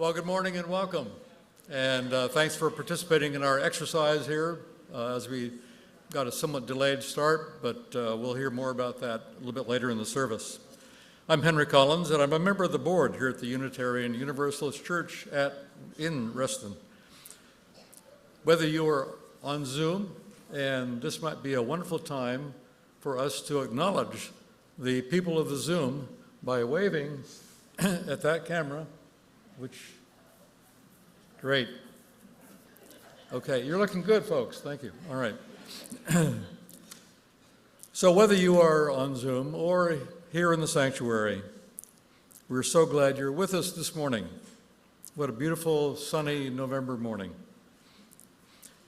Well, good morning and welcome. And thanks for participating in our exercise here as we got a somewhat delayed start, but we'll hear more about that a little bit later in the service. I'm Henry Collins, and I'm a member of the board here at the Unitarian Universalist Church in Reston. Whether you are on Zoom, and this might be a wonderful time for us to acknowledge the people of the Zoom by waving at that camera, which, great. Okay, you're looking good, folks. Thank you. All right. So whether you are on Zoom or here in the sanctuary, we're so glad you're with us this morning. What a beautiful, sunny November morning.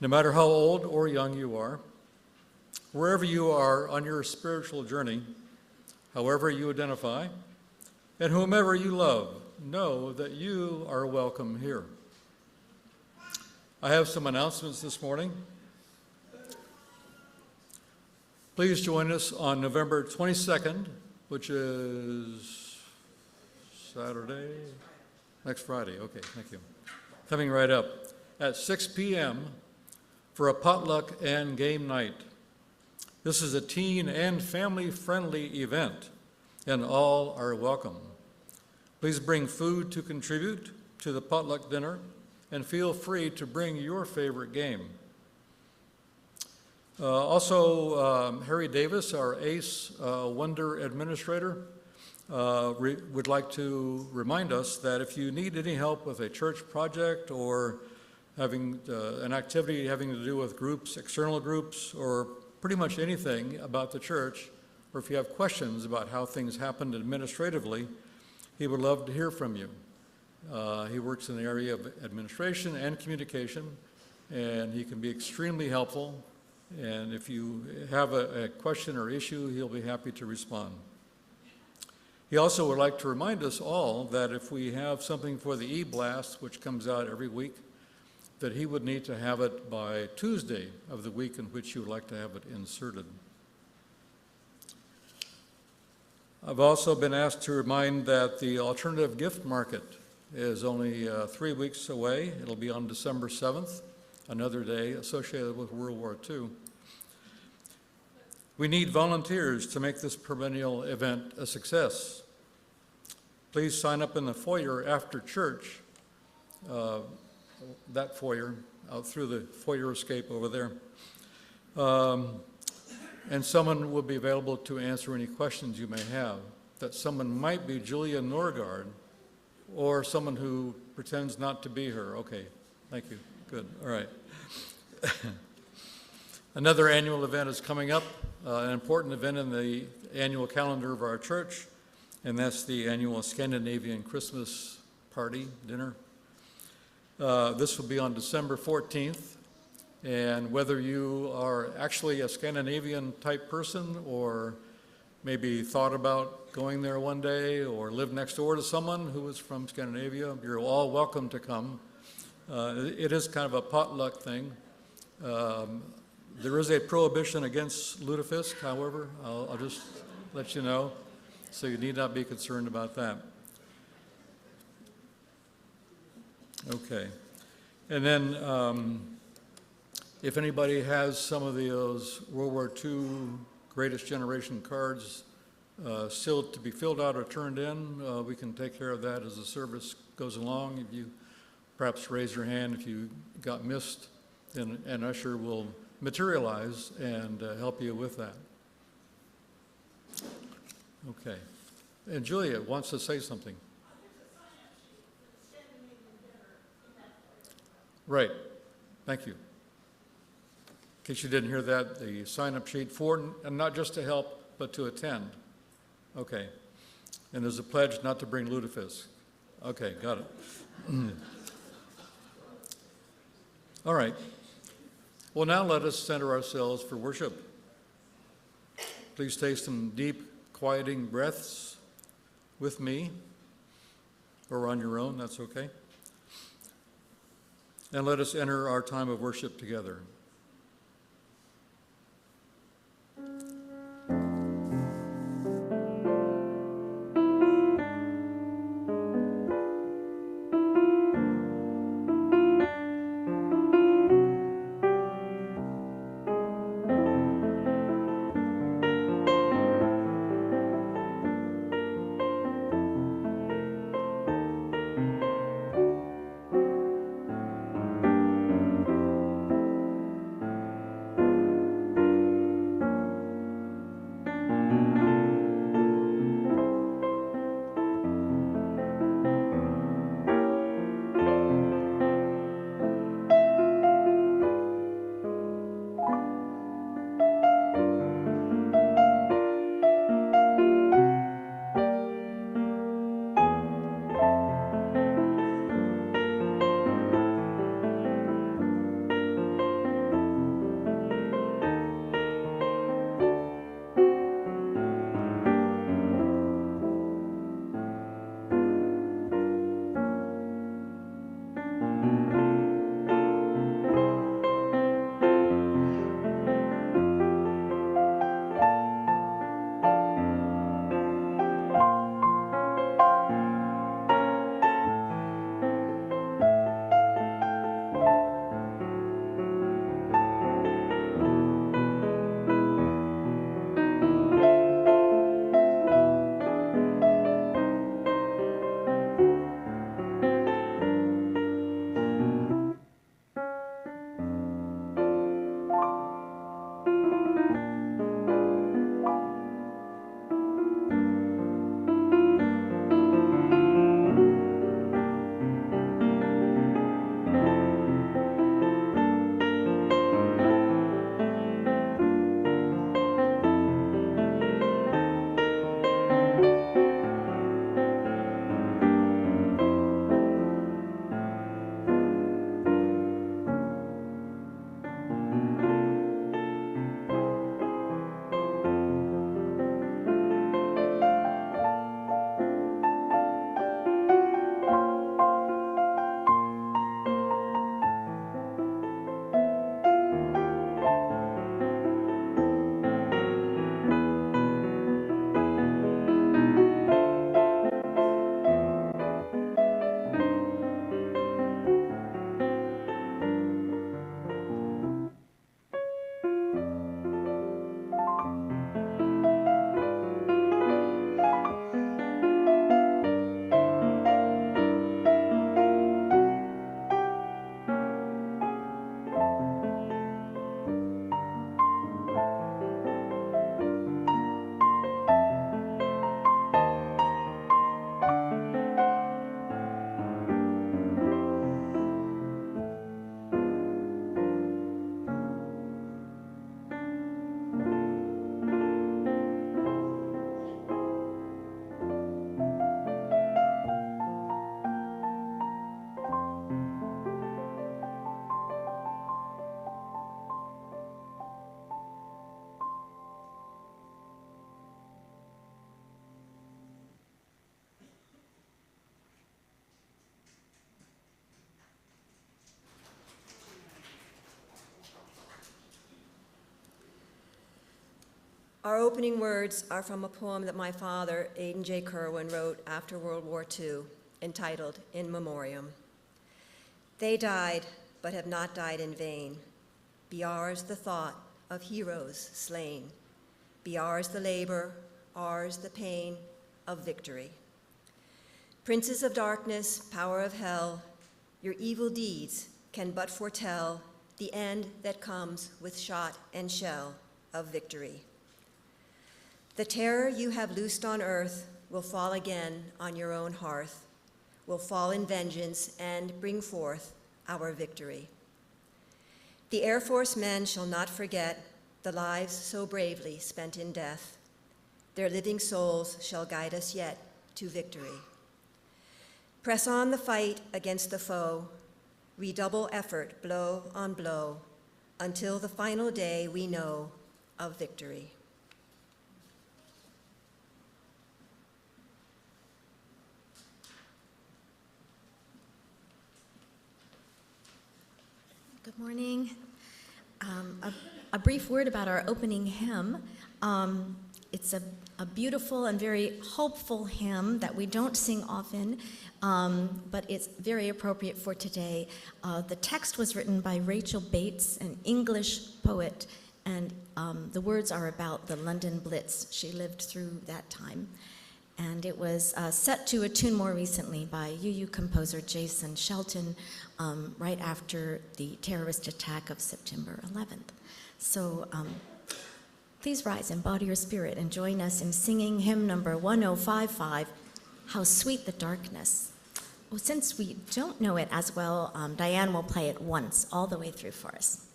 No matter how old or young you are, wherever you are on your spiritual journey, however you identify, and whomever you love, know that you are welcome here. I have some announcements this morning. Please join us on November 22nd, which is Saturday, next Friday. Okay, thank you. Coming right up at 6 p.m. for a potluck and game night. This is a teen and family-friendly event, and all are welcome. Please bring food to contribute to the potluck dinner, and feel free to bring your favorite game. Harry Davis, our ACE Wonder Administrator, would like to remind us that if you need any help with a church project or having an activity having to do with groups, external groups, or pretty much anything about the church, or if you have questions about how things happened administratively, he would love to hear from you. He works in the area of administration and communication, and he can be extremely helpful. And if you have a question or issue, he'll be happy to respond. He also would like to remind us all that if we have something for the e-blast, which comes out every week, that he would need to have it by Tuesday of the week in which you would like to have it inserted. I've also been asked to remind that the alternative gift market is only 3 weeks away. It'll be on December 7th, another day associated with World War II. We need volunteers to make this perennial event a success. Please sign up in the foyer after church, that foyer, out through the foyer escape over there. And someone will be available to answer any questions you may have. That someone might be Julia Norrgard, or someone who pretends not to be her. Okay, thank you. Good, all right. Another annual event is coming up, an important event in the annual calendar of our church, and that's the annual Scandinavian Christmas party, dinner. This will be on December 14th, and whether you are actually a Scandinavian type person or maybe thought about going there one day or live next door to someone who is from Scandinavia, you're all welcome to come. It is kind of a potluck thing. There is a prohibition against lutefisk, however, I'll just let you know, so you need not be concerned about that. Okay, and then if anybody has some of those World War II Greatest Generation cards still to be filled out or turned in, we can take care of that as the service goes along. If you perhaps raise your hand if you got missed, then an usher will materialize and help you with that. Okay, and Julia wants to say something. Right, thank you. In case you didn't hear that, the sign-up sheet for, and not just to help, but to attend. Okay, and there's a pledge not to bring lutefisk. Okay, got it. All right, well now let us center ourselves for worship. Please take some deep, quieting breaths with me, or on your own, that's okay. And let us enter our time of worship together. Our opening words are from a poem that my father, Aidan J. Kirwan, wrote after World War II, entitled In Memoriam. They died, but have not died in vain. Be ours the thought of heroes slain. Be ours the labor, ours the pain of victory. Princes of darkness, power of hell, your evil deeds can but foretell the end that comes with shot and shell of victory. The terror you have loosed on earth will fall again on your own hearth, will fall in vengeance and bring forth our victory. The Air Force men shall not forget the lives so bravely spent in death. Their living souls shall guide us yet to victory. Press on the fight against the foe, redouble effort blow on blow, until the final day we know of victory. Good morning. A brief word about our opening hymn. It's a beautiful and very hopeful hymn that we don't sing often, but it's very appropriate for today. The text was written by Rachel Bates, an English poet, and the words are about the London Blitz. She lived through that time. And it was set to a tune more recently by UU composer Jason Shelton right after the terrorist attack of September 11th. So please rise in body or spirit and join us in singing hymn number 1055, How Sweet the Darkness. Well, since we don't know it as well, Diane will play it once, all the way through for us.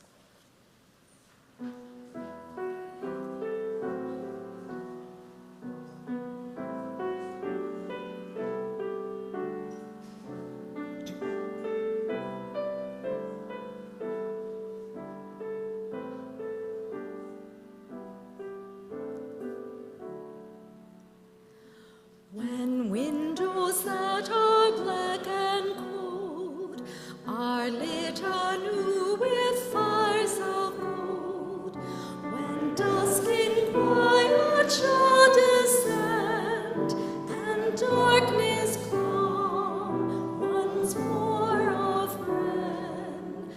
When windows that are black and cold are lit anew with fires of gold, when dusk in quiet shall descend and darkness come once more of friend,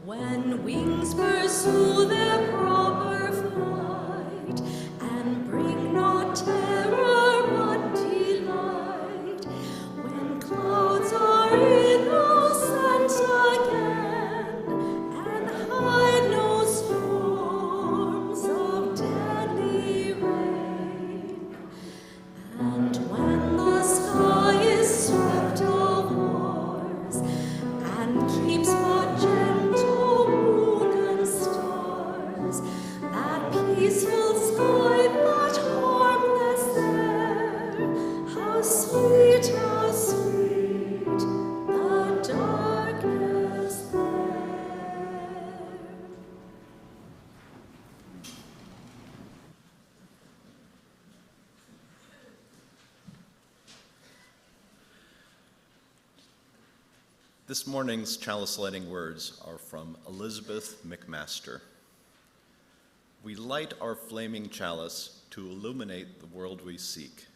when wings pursue their proper flight and bring not terror clouds are innocent again and hide no storms of deadly rain. And when the sky is swept of wars and keeps but gentle moon and stars, that peaceful sky but harmless there, how sweet, how sweet the darkness there. This morning's chalice lighting words are from Elizabeth McMaster. We light our flaming chalice to illuminate the world we seek.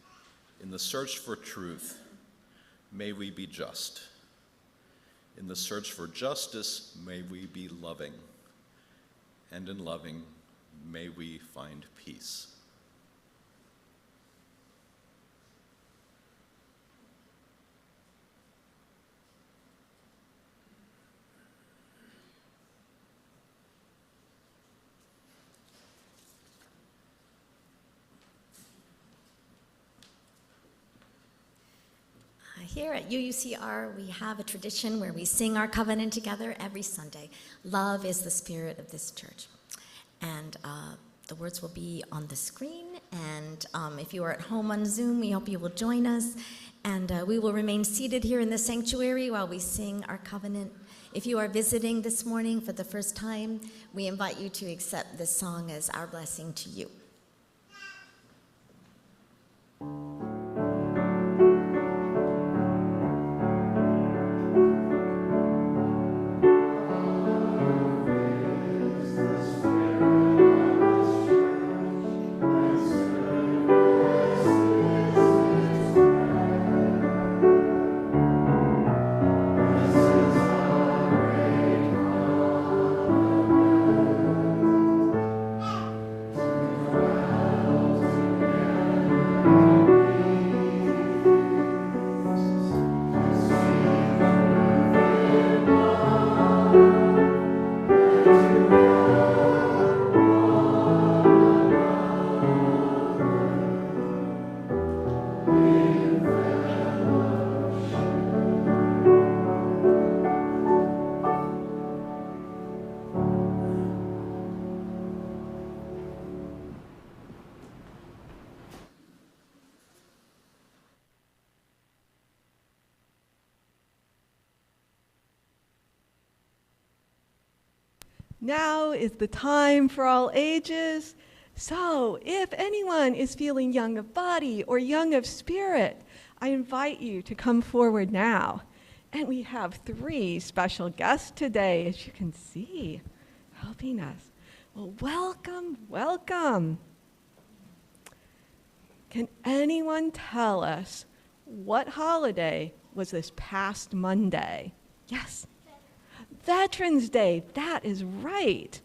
In the search for truth, may we be just. In the search for justice, may we be loving. And in loving, may we find peace. Here at UUCR, we have a tradition where we sing our covenant together every Sunday. Love is the spirit of this church. And the words will be on the screen. And if you are at home on Zoom, we hope you will join us. And we will remain seated here in the sanctuary while we sing our covenant. If you are visiting this morning for the first time, we invite you to accept this song as our blessing to you. Now is the time for all ages. So if anyone is feeling young of body or young of spirit, I invite you to come forward now. And we have 3 special guests today, as you can see, helping us. Well, welcome, welcome. Can anyone tell us what holiday was this past Monday? Yes. Veterans Day, that is right.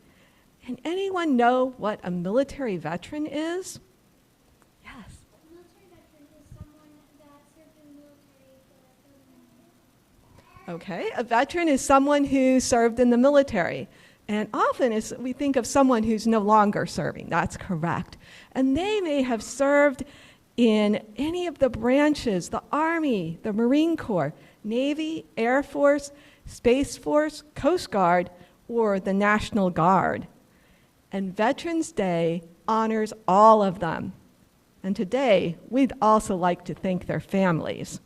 And anyone know what a military veteran is? Yes. A military veteran is someone that served in the military for 30 years. Okay, a veteran is someone who served in the military. And often we think of someone who's no longer serving. That's correct. And they may have served in any of the branches, the Army, the Marine Corps, Navy, Air Force, Space Force, Coast Guard, or the National Guard. And Veterans Day honors all of them. And today, we'd also like to thank their families.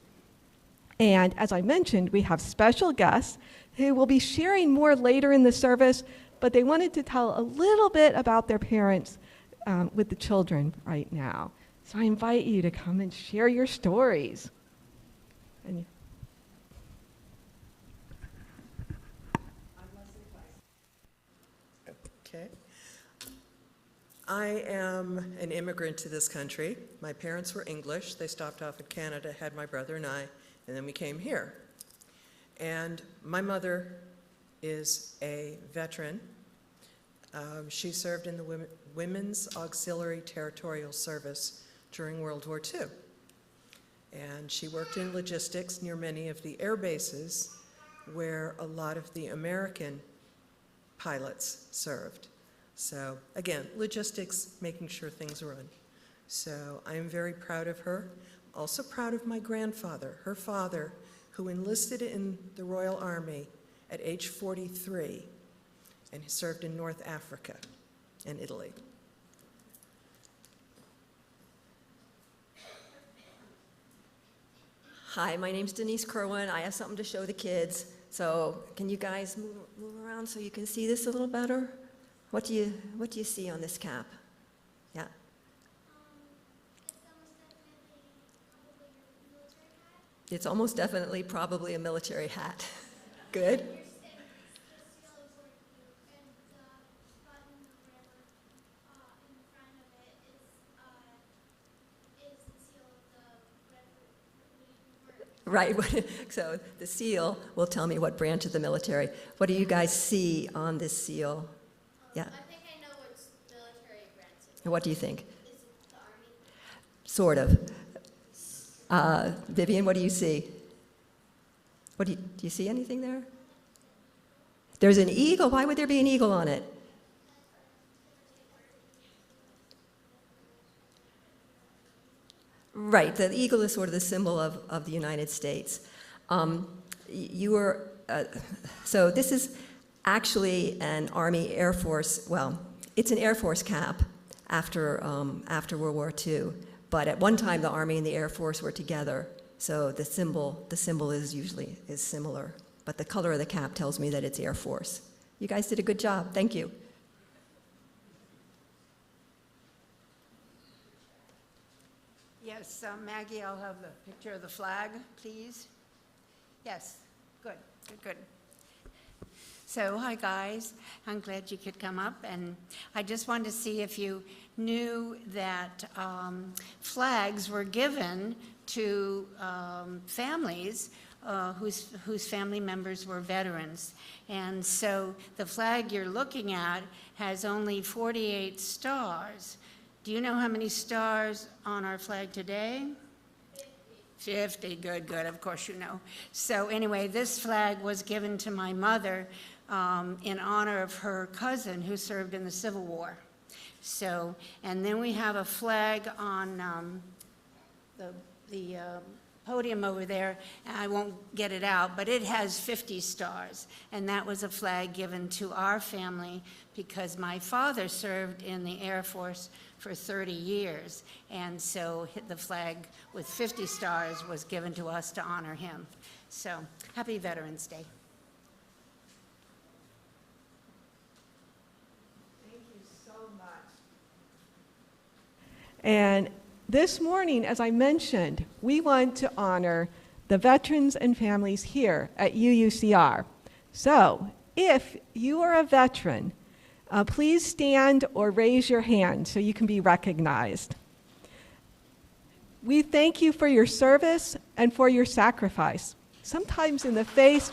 And as I mentioned, we have special guests who will be sharing more later in the service, but they wanted to tell a little bit about their parents with the children right now. So I invite you to come and share your stories. And Okay. I am an immigrant to this country. My parents were English. They stopped off in Canada, had my brother and I, and then we came here. And my mother is a veteran. She served in the Women's Auxiliary Territorial Service during World War II. And she worked in logistics near many of the air bases where a lot of the American pilots served. So again, logistics, making sure things run. So I'm very proud of her. Also proud of my grandfather, her father, who enlisted in the Royal Army at age 43 and he served in North Africa and Italy. Hi, my name's Denise Kirwan. I have something to show the kids. So can you guys move around so you can see this a little better? What do you see on this cap? Yeah. It's almost definitely probably a military hat. Good. Right, so the seal will tell me what branch of the military. What do you guys see on this seal? Yeah. I think I know which military branch it is. What do you think? Is it the Army? Sort of. Vivian, what do you see? Do you see anything there? There's an eagle. Why would there be an eagle on it? Right, the eagle is sort of the symbol of the United States. So this is actually an Army Air Force, well, it's an Air Force cap after World War II. But at one time, the Army and the Air Force were together, so the symbol is similar. But the color of the cap tells me that it's Air Force. You guys did a good job. Thank you. Yes, Maggie, I'll have the picture of the flag, please. Yes, good. So, hi guys, I'm glad you could come up, and I just wanted to see if you knew that flags were given to families whose family members were veterans. And so the flag you're looking at has only 48 stars. Do you know how many stars on our flag today? 50, good, of course you know. So anyway, this flag was given to my mother in honor of her cousin who served in the Civil War. So, and then we have a flag on the podium over there, and I won't get it out, but it has 50 stars. And that was a flag given to our family because my father served in the Air Force for 30 years. And so the flag with 50 stars was given to us to honor him. So happy Veterans Day. And this morning, as I mentioned, we want to honor the veterans and families here at UUCR. So if you are a veteran, please stand or raise your hand so you can be recognized. We thank you for your service and for your sacrifice. Sometimes in the face,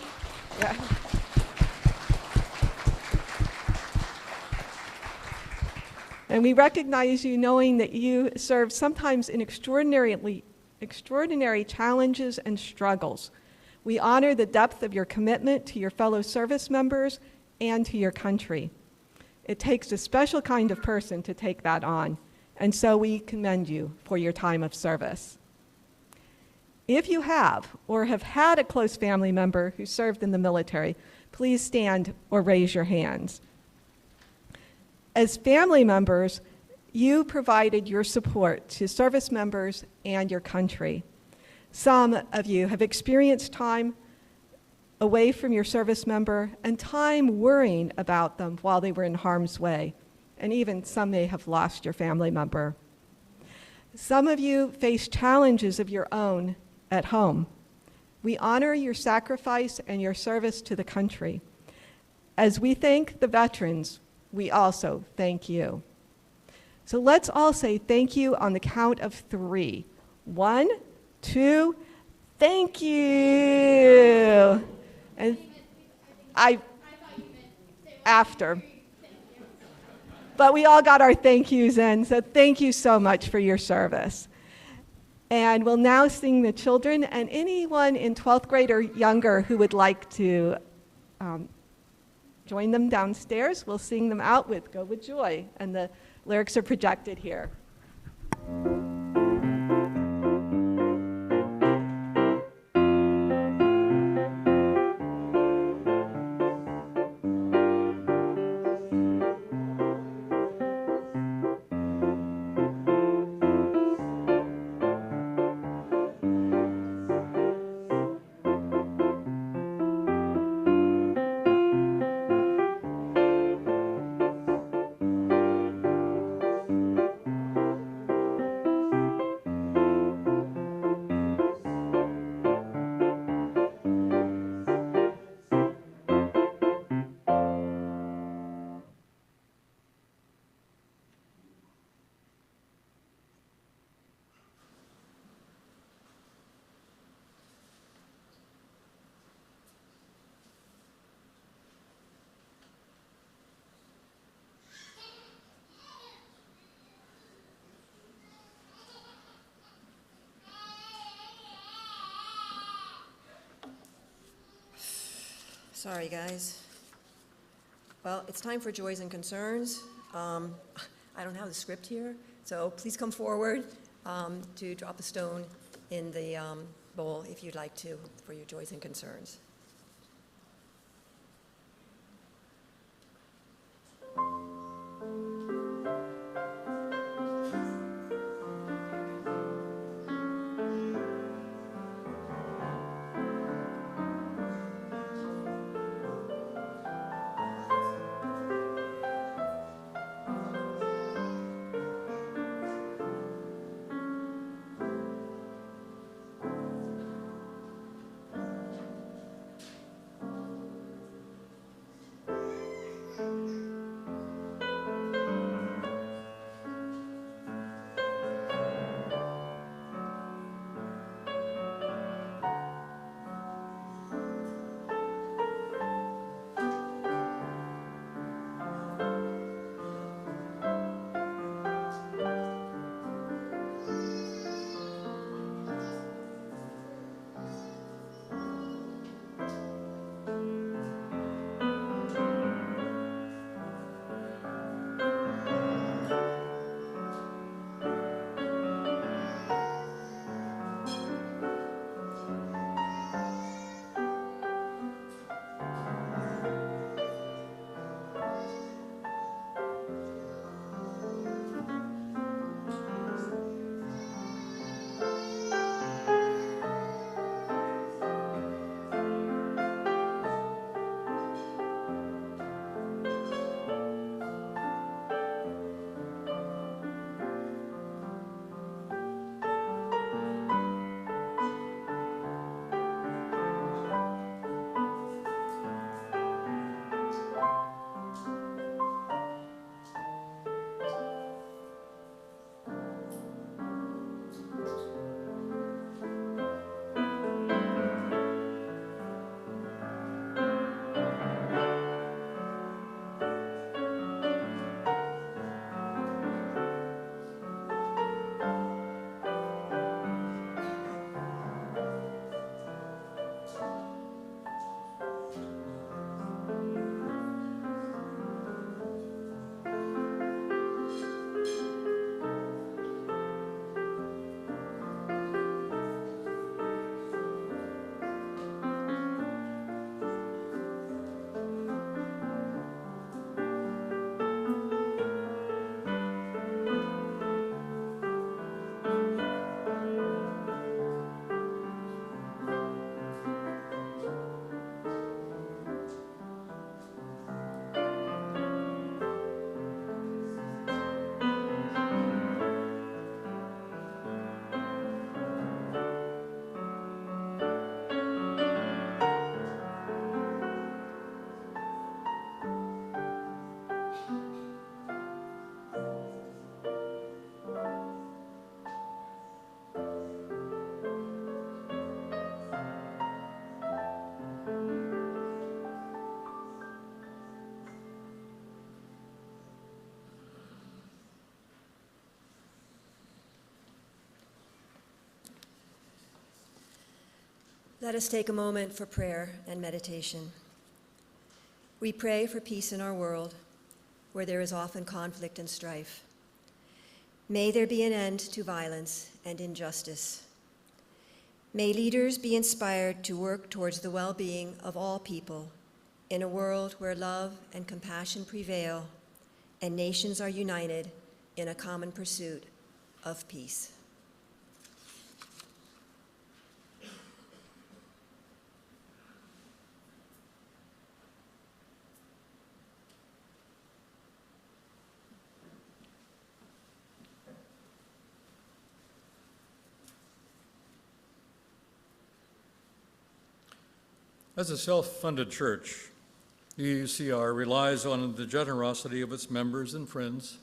yeah. And we recognize you knowing that you serve sometimes in extraordinary challenges and struggles. We honor the depth of your commitment to your fellow service members and to your country. It takes a special kind of person to take that on, and so we commend you for your time of service. If you have or have had a close family member who served in the military, please stand or raise your hands. As family members, you provided your support to service members and your country. Some of you have experienced time away from your service member and time worrying about them while they were in harm's way, and even some may have lost your family member. Some of you face challenges of your own at home. We honor your sacrifice and your service to the country. As we thank the veterans, we also thank you. So let's all say thank you on the count of 3. 1, 2, thank you. And after. But we all got our thank yous in, so thank you so much for your service. And we'll now sing the children, and anyone in 12th grade or younger who would like to join them downstairs, we'll sing them out with Go With Joy, and the lyrics are projected here. Sorry, guys. Well, it's time for joys and concerns. I don't have the script here, so please come forward to drop a stone in the bowl if you'd like to for your joys and concerns. Let us take a moment for prayer and meditation. We pray for peace in our world, where there is often conflict and strife. May there be an end to violence and injustice. May leaders be inspired to work towards the well-being of all people in a world where love and compassion prevail and nations are united in a common pursuit of peace. As a self-funded church, the UCR relies on the generosity of its members and friends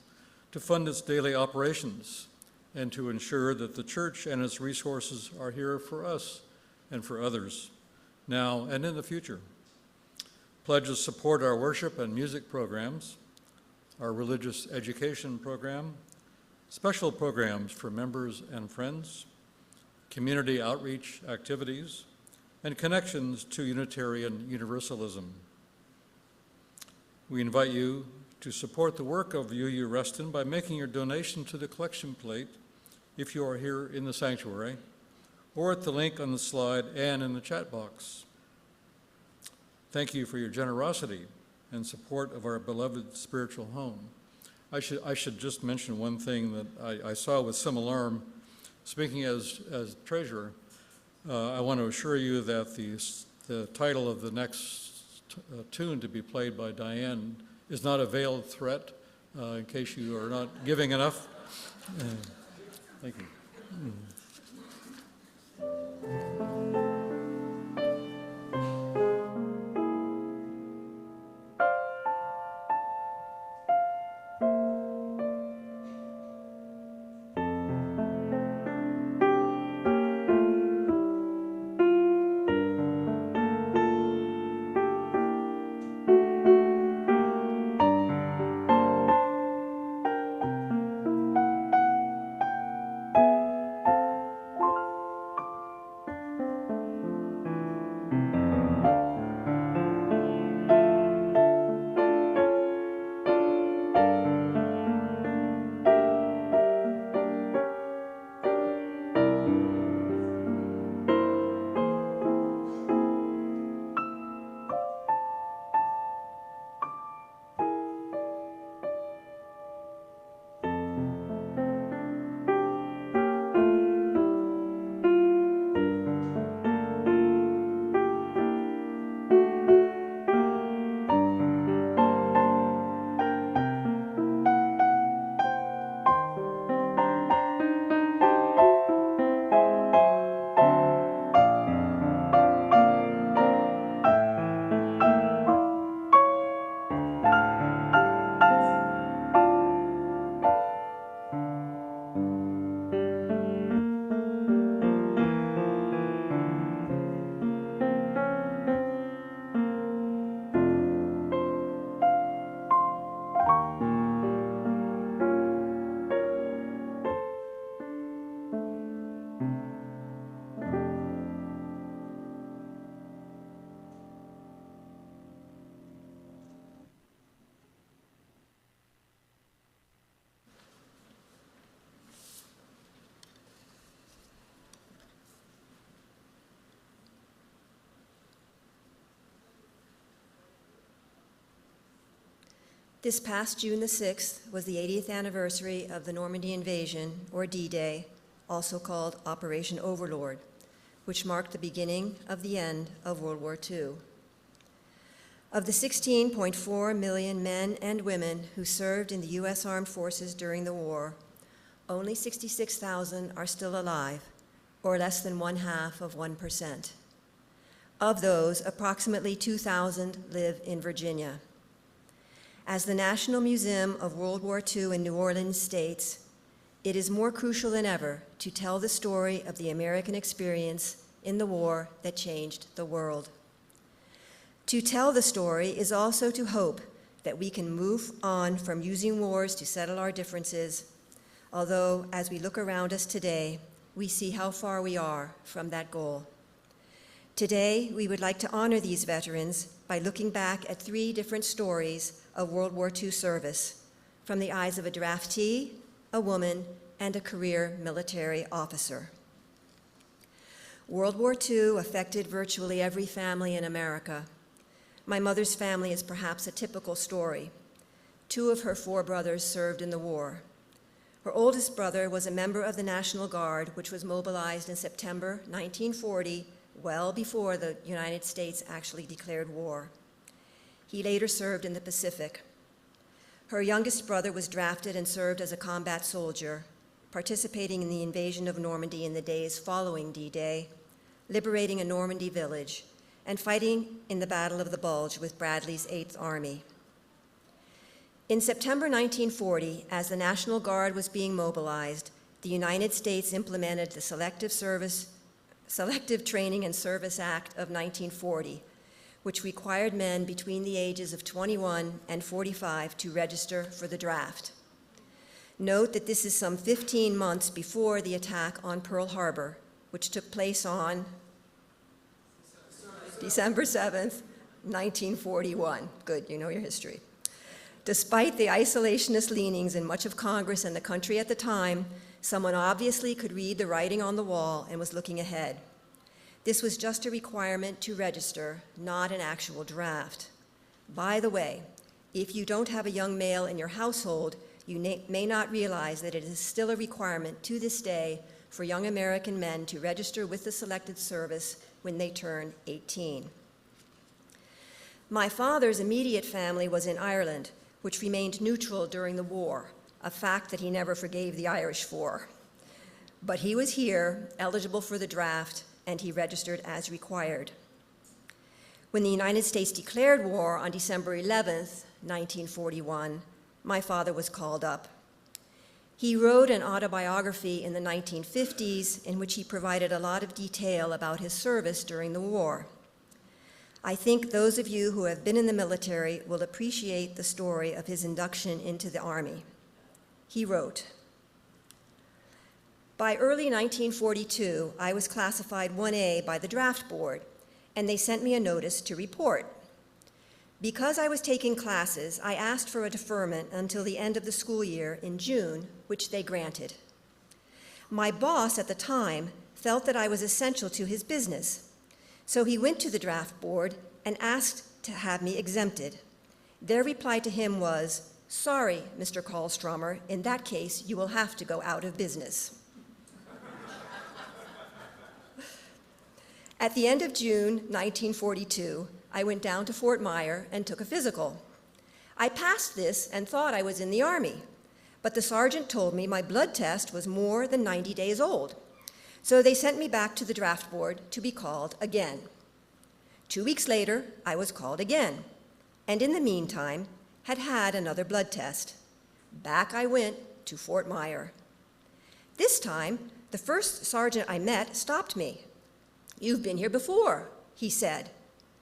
to fund its daily operations and to ensure that the church and its resources are here for us and for others, now and in the future. Pledges support our worship and music programs, our religious education program, special programs for members and friends, community outreach activities, and connections to Unitarian Universalism. We invite you to support the work of UU Reston by making your donation to the collection plate if you are here in the sanctuary, or at the link on the slide and in the chat box. Thank you for your generosity and support of our beloved spiritual home. I should just mention one thing that I saw with some alarm. Speaking as treasurer, I want to assure you that the title of the next tune to be played by Diane is not a veiled threat, in case you are not giving enough. Thank you. This past June the 6th was the 80th anniversary of the Normandy invasion, or D-Day, also called Operation Overlord, which marked the beginning of the end of World War II. Of the 16.4 million men and women who served in the U.S. Armed Forces during the war, only 66,000 are still alive, or less than 0.5%. Of those, approximately 2,000 live in Virginia. As the National Museum of World War II in New Orleans states, it is more crucial than ever to tell the story of the American experience in the war that changed the world. To tell the story is also to hope that we can move on from using wars to settle our differences, although as we look around us today, we see how far we are from that goal. Today, we would like to honor these veterans by looking back at 3 different stories of World War II service from the eyes of a draftee, a woman, and a career military officer. World War II affected virtually every family in America. My mother's family is perhaps a typical story. 2 of her 4 brothers served in the war. Her oldest brother was a member of the National Guard, which was mobilized in September 1940, well before the United States actually declared war. He later served in the Pacific. Her youngest brother was drafted and served as a combat soldier, participating in the invasion of Normandy in the days following D-Day, liberating a Normandy village, and fighting in the Battle of the Bulge with Bradley's 8th Army. In September 1940, as the National Guard was being mobilized, the United States implemented the Selective Training and Service Act of 1940, which required men between the ages of 21 and 45 to register for the draft. Note that this is some 15 months before the attack on Pearl Harbor, which took place on December 7th, 1941. Good, you know your history. Despite the isolationist leanings in much of Congress and the country at the time, someone obviously could read the writing on the wall and was looking ahead. This was just a requirement to register, not an actual draft. By the way, if you don't have a young male in your household, you may not realize that it is still a requirement to this day for young American men to register with the selected service when they turn 18. My father's immediate family was in Ireland, which remained neutral during the war, a fact that he never forgave the Irish for. But he was here, eligible for the draft, and he registered as required. When the United States declared war on December 11th, 1941, my father was called up. He wrote an autobiography in the 1950s in which he provided a lot of detail about his service during the war. I think those of you who have been in the military will appreciate the story of his induction into the Army. He wrote, "By early 1942, I was classified 1A by the draft board, and they sent me a notice to report. Because I was taking classes, I asked for a deferment until the end of the school year in June, which they granted. My boss at the time felt that I was essential to his business, so he went to the draft board and asked to have me exempted. Their reply to him was, 'Sorry, Mr. Karlstromer, in that case, you will have to go out of business.' At the end of June 1942, I went down to Fort Myer and took a physical. I passed this and thought I was in the Army, but the sergeant told me my blood test was more than 90 days old. So they sent me back to the draft board to be called again. 2 weeks later, I was called again, and in the meantime, had another blood test. Back I went to Fort Myer. This time, the first sergeant I met stopped me. 'You've been here before,' he said.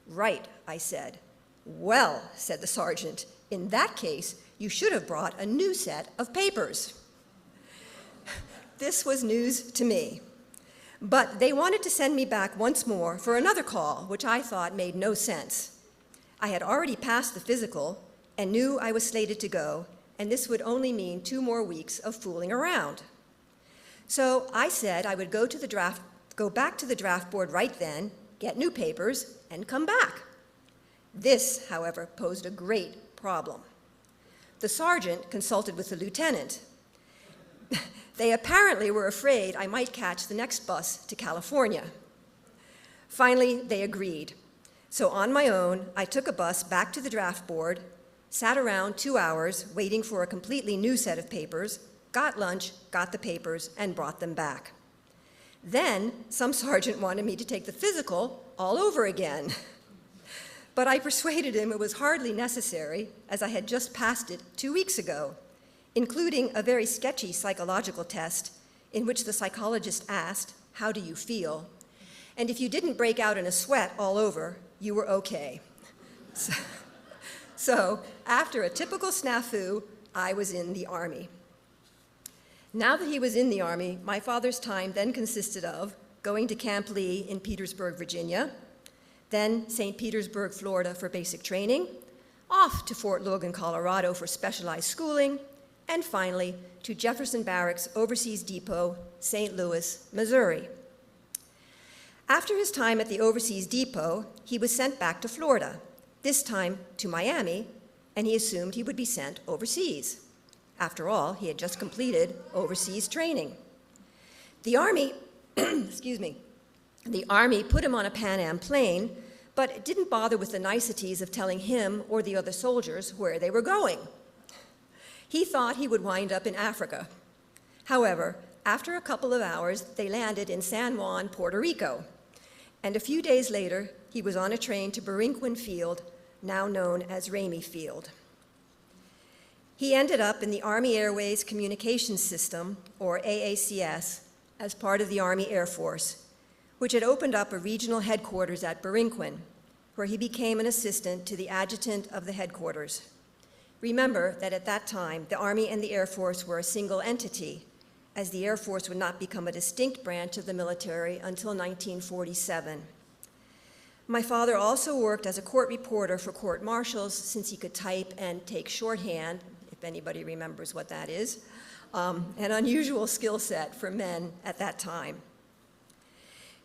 'Right,' I said. 'Well,' said the sergeant, 'in that case, you should have brought a new set of papers.' This was news to me. But they wanted to send me back once more for another call, which I thought made no sense. I had already passed the physical and knew I was slated to go, and this would only mean 2 more weeks of fooling around. So I said I would go back to the draft board right then, get new papers, and come back. This, however, posed a great problem. The sergeant consulted with the lieutenant. They apparently were afraid I might catch the next bus to California. Finally, they agreed. So on my own, I took a bus back to the draft board, sat around 2 hours waiting for a completely new set of papers, got lunch, got the papers, and brought them back. Then some sergeant wanted me to take the physical all over again. But I persuaded him it was hardly necessary, as I had just passed it 2 weeks ago, including a very sketchy psychological test in which the psychologist asked, "How do you feel?" And if you didn't break out in a sweat all over, you were okay. So after a typical snafu, I was in the Army. Now that he was in the Army, my father's time then consisted of going to Camp Lee in Petersburg, Virginia, then St. Petersburg, Florida for basic training, off to Fort Logan, Colorado for specialized schooling, and finally to Jefferson Barracks Overseas Depot, St. Louis, Missouri. After his time at the Overseas Depot, he was sent back to Florida, this time to Miami, and he assumed he would be sent overseas. After all, he had just completed overseas training. The Army, excuse me, the Army put him on a Pan Am plane, but it didn't bother with the niceties of telling him or the other soldiers where they were going. He thought he would wind up in Africa. However, after a couple of hours, they landed in San Juan, Puerto Rico. And a few days later, he was on a train to Borinquen Field, now known as Ramey Field. He ended up in the Army Airways Communications System, or AACS, as part of the Army Air Force, which had opened up a regional headquarters at Borinquen, where he became an assistant to the adjutant of the headquarters. Remember that at that time, the Army and the Air Force were a single entity, as the Air Force would not become a distinct branch of the military until 1947. My father also worked as a court reporter for court martials, since he could type and take shorthand, if anybody remembers what that is, an unusual skill set for men at that time.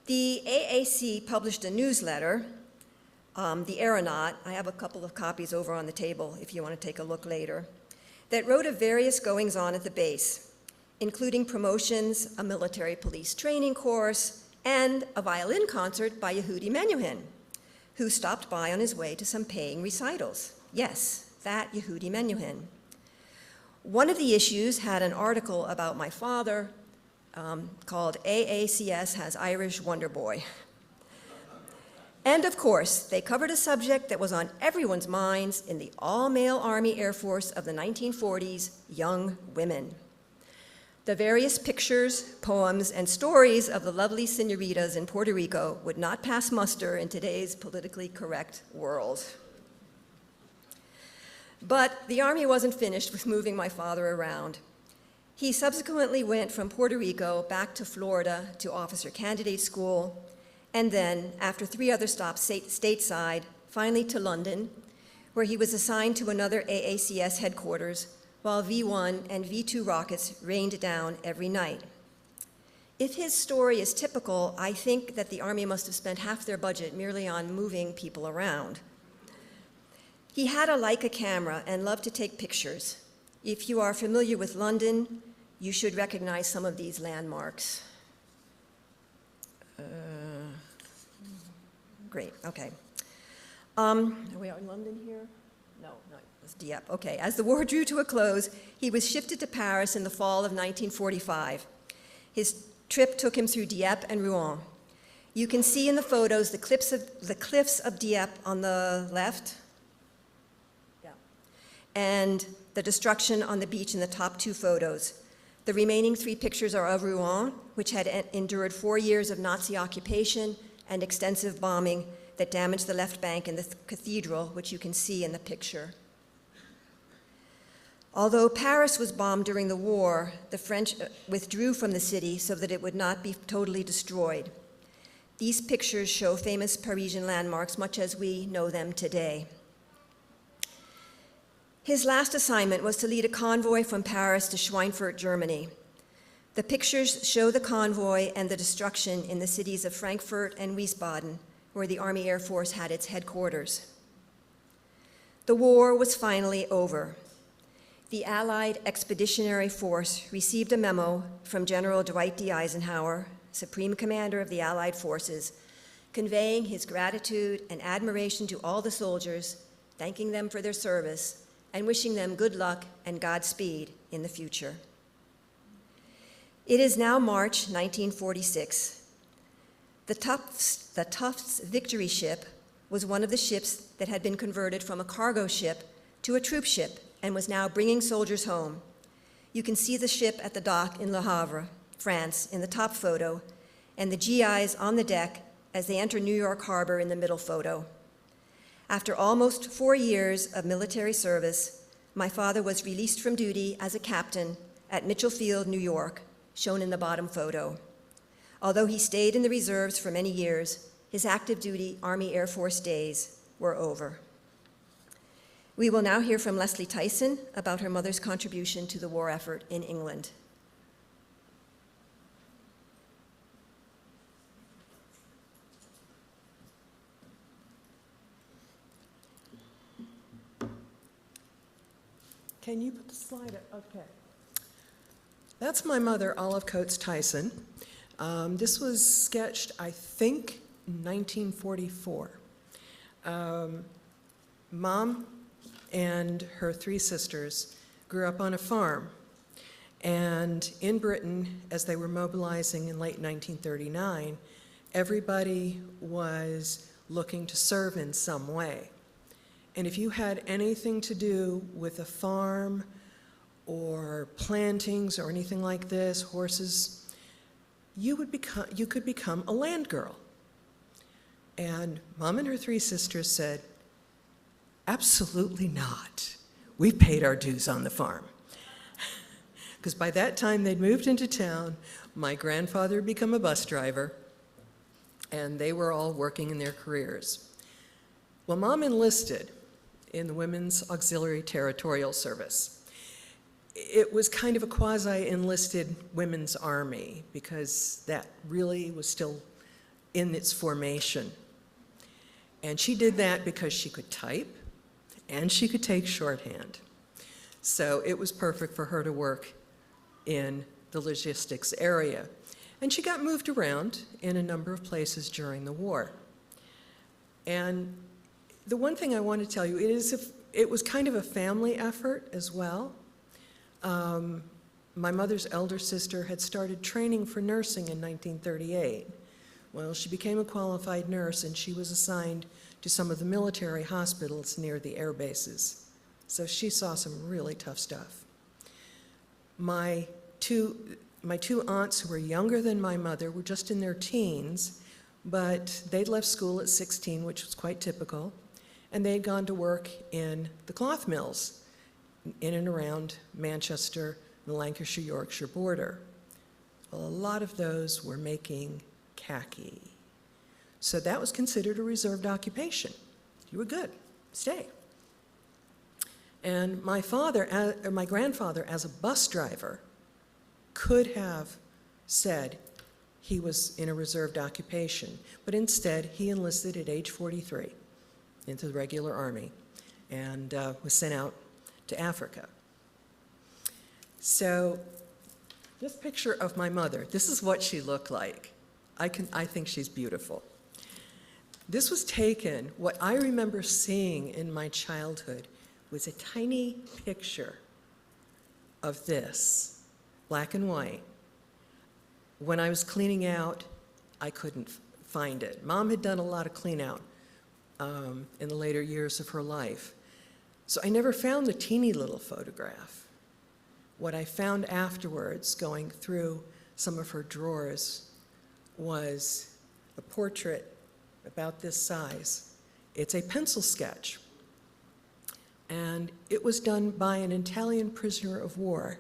The AAC published a newsletter, The Aeronaut. I have a couple of copies over on the table if you want to take a look later, that wrote of various goings-on at the base, including promotions, a military police training course, and a violin concert by Yehudi Menuhin, who stopped by on his way to some paying recitals. Yes, that Yehudi Menuhin. One of the issues had an article about my father called AACS Has Irish Wonder Boy. And of course, they covered a subject that was on everyone's minds in the all-male Army Air Force of the 1940s, young women. The various pictures, poems, and stories of the lovely senoritas in Puerto Rico would not pass muster in today's politically correct world. But the Army wasn't finished with moving my father around. He subsequently went from Puerto Rico back to Florida to officer candidate school, and then, after 3 other stops stateside, finally to London, where he was assigned to another AACS headquarters, while V-1 and V-2 rockets rained down every night. If his story is typical, I think that the Army must have spent half their budget merely on moving people around. He had a Leica camera and loved to take pictures. If you are familiar with London, you should recognize some of these landmarks. Great, okay. Are we out in London here? No, it's Dieppe. Okay, as the war drew to a close, he was shifted to Paris in the fall of 1945. His trip took him through Dieppe and Rouen. You can see in the photos the cliffs of Dieppe on the left, and the destruction on the beach in the top 2 photos. The remaining 3 pictures are of Rouen, which had endured 4 years of Nazi occupation and extensive bombing that damaged the left bank and the cathedral, which you can see in the picture. Although Paris was bombed during the war, the French withdrew from the city so that it would not be totally destroyed. These pictures show famous Parisian landmarks much as we know them today. His last assignment was to lead a convoy from Paris to Schweinfurt, Germany. The pictures show the convoy and the destruction in the cities of Frankfurt and Wiesbaden, where the Army Air Force had its headquarters. The war was finally over. The Allied Expeditionary Force received a memo from General Dwight D. Eisenhower, Supreme Commander of the Allied Forces, conveying his gratitude and admiration to all the soldiers, thanking them for their service, and wishing them good luck and Godspeed in the future. It is now March 1946. The Tufts Victory ship was one of the ships that had been converted from a cargo ship to a troop ship and was now bringing soldiers home. You can see the ship at the dock in Le Havre, France, in the top photo, and the GIs on the deck as they enter New York Harbor in the middle photo. After almost 4 years of military service, my father was released from duty as a captain at Mitchell Field, New York, shown in the bottom photo. Although he stayed in the reserves for many years, his active duty Army Air Force days were over. We will now hear from Leslie Tyson about her mother's contribution to the war effort in England. Can you put the slide up? Okay. That's my mother, Olive Coates Tyson. This was sketched, I think, in 1944. Mom and her three sisters grew up on a farm. And in Britain, as they were mobilizing in late 1939, everybody was looking to serve in some way. And if you had anything to do with a farm or plantings or anything like this, horses, you could become a land girl. And Mom and her three sisters said, absolutely not. We've paid our dues on the farm. Because by that time they'd moved into town, my grandfather had become a bus driver, and they were all working in their careers. Well, Mom enlisted in the Women's Auxiliary Territorial Service. It was kind of a quasi-enlisted women's army because that really was still in its formation. And she did that because she could type and she could take shorthand. So it was perfect for her to work in the logistics area. And she got moved around in a number of places during the war. And the one thing I want to tell you is it was kind of a family effort as well. My mother's elder sister had started training for nursing in 1938. Well, she became a qualified nurse and she was assigned to some of the military hospitals near the air bases. So she saw some really tough stuff. My two aunts who were younger than my mother were just in their teens, but they'd left school at 16, which was quite typical. And they had gone to work in the cloth mills in and around Manchester, the Lancashire-Yorkshire border. Well, a lot of those were making khaki. So that was considered a reserved occupation. You were good, stay. And my grandfather, as a bus driver, could have said he was in a reserved occupation, but instead he enlisted at age 43. Into the regular army and was sent out to Africa. So this picture of my mother, this is what she looked like. I think she's beautiful. This was taken, what I remember seeing in my childhood was a tiny picture of this, black and white. When I was cleaning out, I couldn't find it. Mom had done a lot of clean out in the later years of her life. So I never found the teeny little photograph. What I found afterwards, going through some of her drawers, was a portrait about this size. It's a pencil sketch. And it was done by an Italian prisoner of war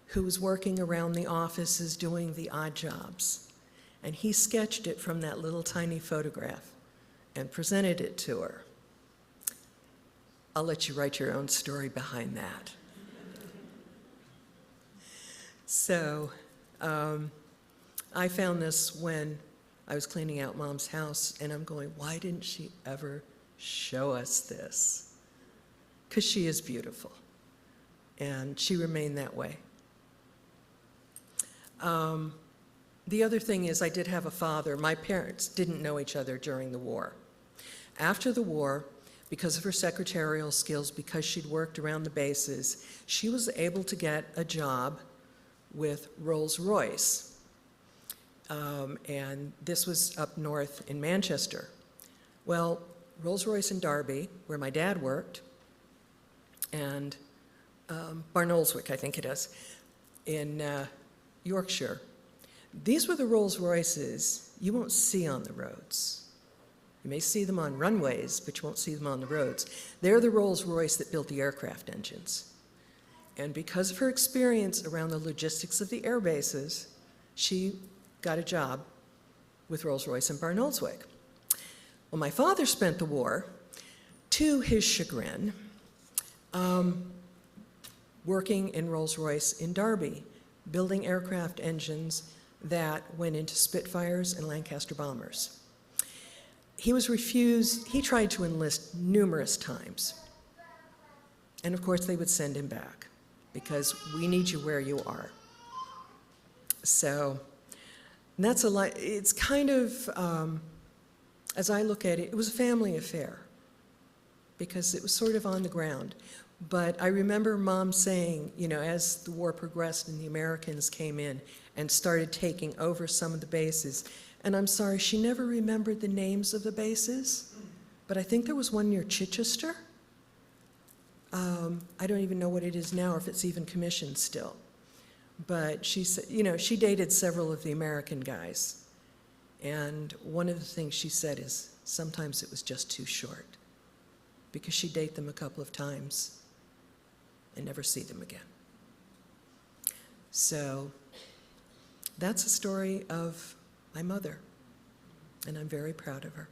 who was working around the offices doing the odd jobs. And he sketched it from that little tiny photograph and presented it to her. I'll let you write your own story behind that. So I found this when I was cleaning out Mom's house, and I'm going, why didn't she ever show us this? Because she is beautiful, and she remained that way. The other thing is I did have a father. My parents didn't know each other during the war. After the war, because of her secretarial skills, because she'd worked around the bases, she was able to get a job with Rolls-Royce. And this was up north in Manchester. Well, Rolls-Royce in Derby, where my dad worked, and Barnoldswick, I think it is, in Yorkshire. These were the Rolls-Royces you won't see on the roads. You may see them on runways, but you won't see them on the roads. They're the Rolls-Royce that built the aircraft engines. And because of her experience around the logistics of the air bases, she got a job with Rolls-Royce in Barnoldswick. Well, my father spent the war, to his chagrin, working in Rolls-Royce in Derby, building aircraft engines that went into Spitfires and Lancaster bombers. He was refused, he tried to enlist numerous times. And of course, they would send him back because we need you where you are. So that's it's kind of, as I look at it, it was a family affair because it was sort of on the ground. But I remember Mom saying, you know, as the war progressed and the Americans came in and started taking over some of the bases, and I'm sorry, she never remembered the names of the bases, but I think there was one near Chichester. I don't even know what it is now, or if it's even commissioned still. But she said, you know, she dated several of the American guys. And one of the things she said is sometimes it was just too short because she'd date them a couple of times and never see them again. So that's the story of my mother, and I'm very proud of her.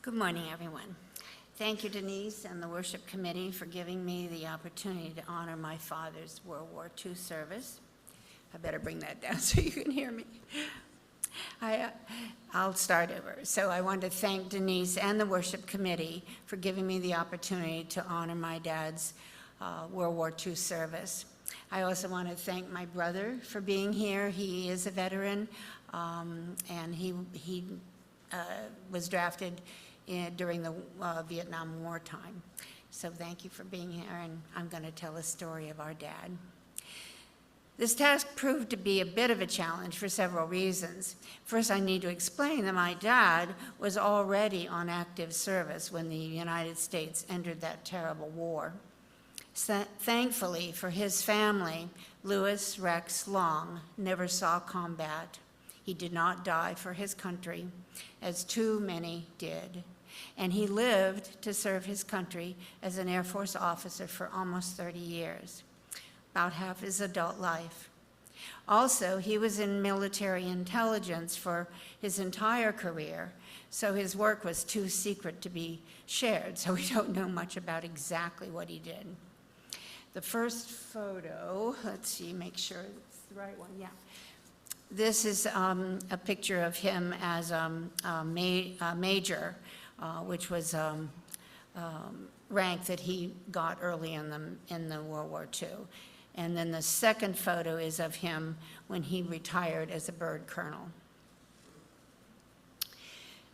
Good morning, everyone. Thank you, Denise, and the worship committee for giving me the opportunity to honor my father's World War II service. I better bring that down so you can hear me. I'll start over. So I want to thank Denise and the worship committee for giving me the opportunity to honor my dad's World War II service. I also want to thank my brother for being here. He is a veteran, and he was drafted during the Vietnam War time. So thank you for being here, and I'm going to tell a story of our dad. This task proved to be a bit of a challenge for several reasons. First, I need to explain that my dad was already on active service when the United States entered that terrible war. Thankfully for his family, Louis Rex Long never saw combat. He did not die for his country, as too many did. And he lived to serve his country as an Air Force officer for almost 30 years, about half his adult life. Also, he was in military intelligence for his entire career, so his work was too secret to be shared, so we don't know much about exactly what he did. The first photo, let's see, make sure it's the right one, yeah. This is a picture of him as a major, which was rank that he got early in the World War II. And then the second photo is of him when he retired as a bird colonel.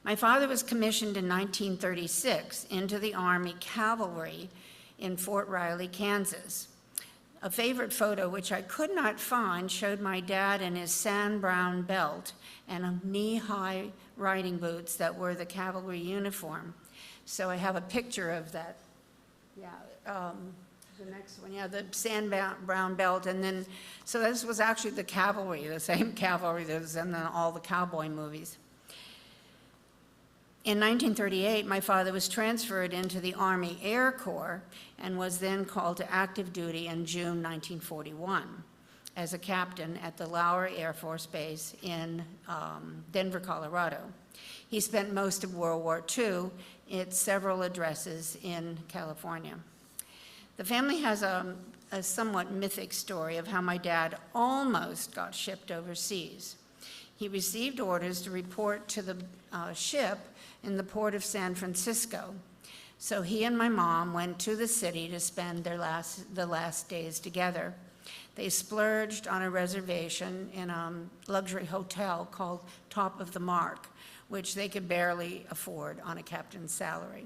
My father was commissioned in 1936 into the Army Cavalry in Fort Riley, Kansas. A favorite photo, which I could not find, showed my dad in his sand brown belt and knee-high riding boots that were the cavalry uniform. So I have a picture of that. Yeah, the next one, yeah, the sand brown belt. And then, so this was actually the cavalry, the same cavalry that was in all the cowboy movies. In 1938, my father was transferred into the Army Air Corps and was then called to active duty in June 1941 as a captain at the Lauer Air Force Base in Denver, Colorado. He spent most of World War II at several addresses in California. The family has a somewhat mythic story of how my dad almost got shipped overseas. He received orders to report to the ship in the port of San Francisco. So he and my mom went to the city to spend the last days together. They splurged on a reservation in a luxury hotel called Top of the Mark, which they could barely afford on a captain's salary.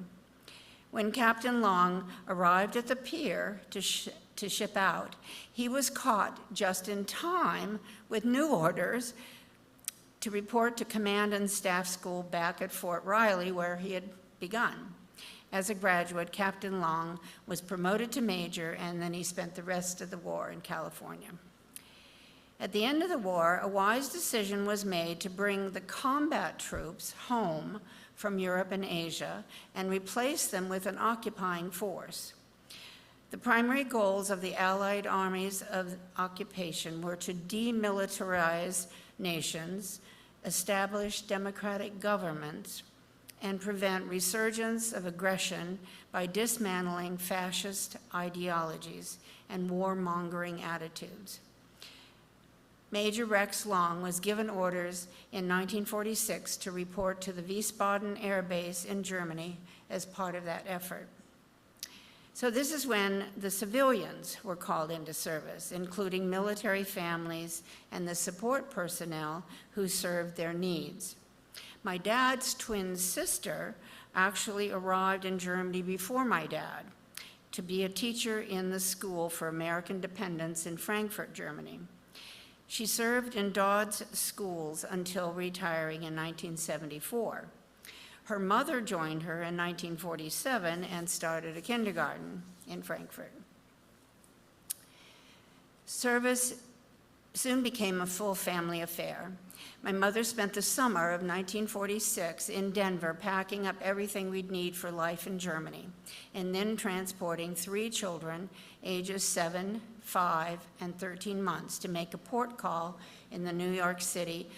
When Captain Long arrived at the pier to ship out, he was caught just in time with new orders to report to Command and Staff School back at Fort Riley, where he had begun. As a graduate, Captain Long was promoted to major, and then he spent the rest of the war in California. At the end of the war, a wise decision was made to bring the combat troops home from Europe and Asia and replace them with an occupying force. The primary goals of the Allied armies of occupation were to demilitarize nations, establish democratic governments, and prevent resurgence of aggression by dismantling fascist ideologies and warmongering attitudes. Major Rex Long was given orders in 1946 to report to the Wiesbaden Air Base in Germany as part of that effort. So this is when the civilians were called into service, including military families and the support personnel who served their needs. My dad's twin sister actually arrived in Germany before my dad to be a teacher in the School for American Dependents in Frankfurt, Germany. She served in Dodds schools until retiring in 1974. Her mother joined her in 1947 and started a kindergarten in Frankfurt. Service soon became a full family affair. My mother spent the summer of 1946 in Denver packing up everything we'd need for life in Germany, and then transporting 3 children, ages 7, 5, and 13 months, to make a port call in the New York City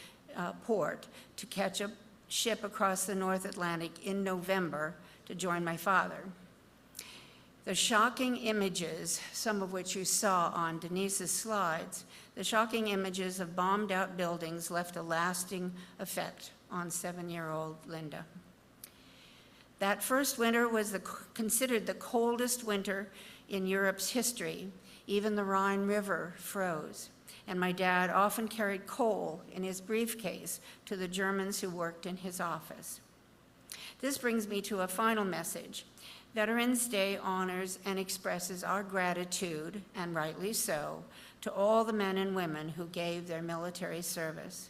port to catch a ship across the North Atlantic in November to join my father. The shocking images, some of which you saw on Denise's slides, the shocking images of bombed out buildings left a lasting effect on 7-year-old Linda. That first winter was considered the coldest winter in Europe's history. Even the Rhine River froze, and my dad often carried coal in his briefcase to the Germans who worked in his office. This brings me to a final message. Veterans Day honors and expresses our gratitude, and rightly so, to all the men and women who gave their military service.